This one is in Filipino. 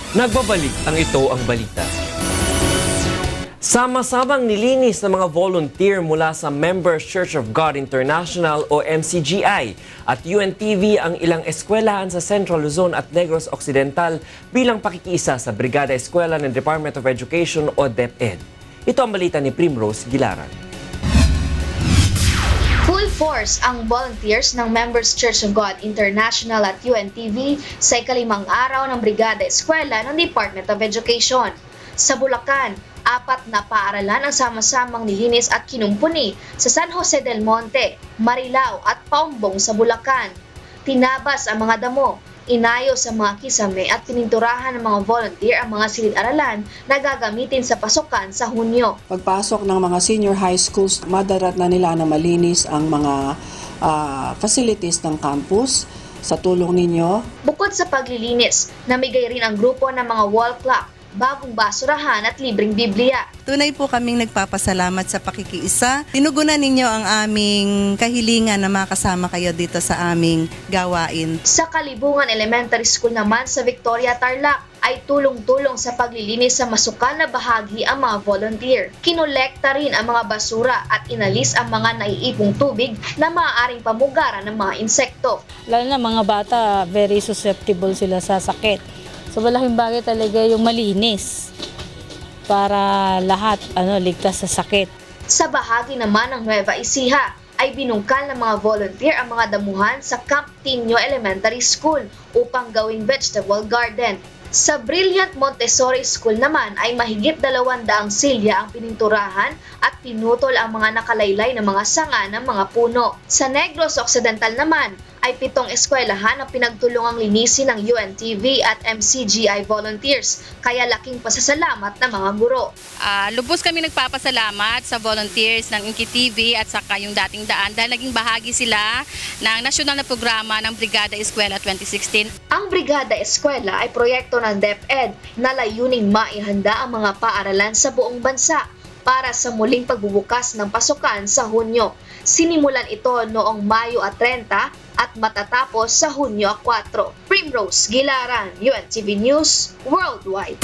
Nagbabalik ang Ito ang Balita. Sama-samang nilinis ng mga volunteer mula sa Members Church of God International o MCGI at UNTV ang ilang eskwelahan sa Central Luzon at Negros Occidental bilang pakikiisa sa Brigada Eskwela ng Department of Education o DepEd. Ito ang balita ni Primrose Gilaran. Full force ang volunteers ng Members Church of God International at UNTV sa ikalimang araw ng Brigada Eskwela ng Department of Education. Sa Bulacan, 4 na paaralan ang sama-samang nilinis at kinumpuni sa San Jose del Monte, Marilao at Paumbong sa Bulacan. Tinabas ang mga damo, inayos ang mga kisame at pininturahan ng mga volunteer ang mga silid-aralan na gagamitin sa pasukan sa Hunyo. Pagpasok ng mga senior high schools, madarat na nila na malinis ang mga facilities ng campus sa tulong ninyo. Bukod sa paglilinis, namigay rin ang grupo ng mga wall clock, bagong basurahan at libreng Biblia. Tunay po kaming nagpapasalamat sa pakikiisa. Tinugunan ninyo ang aming kahilingan na makasama kayo dito sa aming gawain. Sa Kalibungan Elementary School naman sa Victoria, Tarlac ay tulong-tulong sa paglilinis sa masukal na bahagi ang mga volunteer. Kinolekta rin ang mga basura at inalis ang mga naiipong tubig na maaaring pamugaran ng mga insekto. Lalo na mga bata, very susceptible sila sa sakit. So malaking bagay talaga yung malinis para lahat ligtas sa sakit. Sa bahagi naman ng Nueva Ecija ay binungkal ng mga volunteer ang mga damuhan sa Camp Tinio Elementary School upang gawing vegetable garden. Sa Brilliant Montessori School naman ay mahigit 200 silya ang pininturahan at pinutol ang mga nakalaylay na mga sanga ng mga puno. Sa Negros Occidental naman ay 7 eskwelahan ang pinagtulungang linisin ng UNTV at MCGI volunteers, kaya laking pasasalamat ng mga guro. Lubos kami nagpapasalamat sa volunteers ng Inky TV at saka yung dating daan dahil naging bahagi sila ng nasyonal na programa ng Brigada Eskwela 2016. Ang Brigada Eskwela ay proyekto ng DepEd na layuning maihanda ang mga paaralan sa buong bansa para sa muling pagbubukas ng pasukan sa Hunyo. Sinimulan ito noong Mayo 30 at matatapos sa Hunyo 4. Primrose Gilaran, UNTV News Worldwide.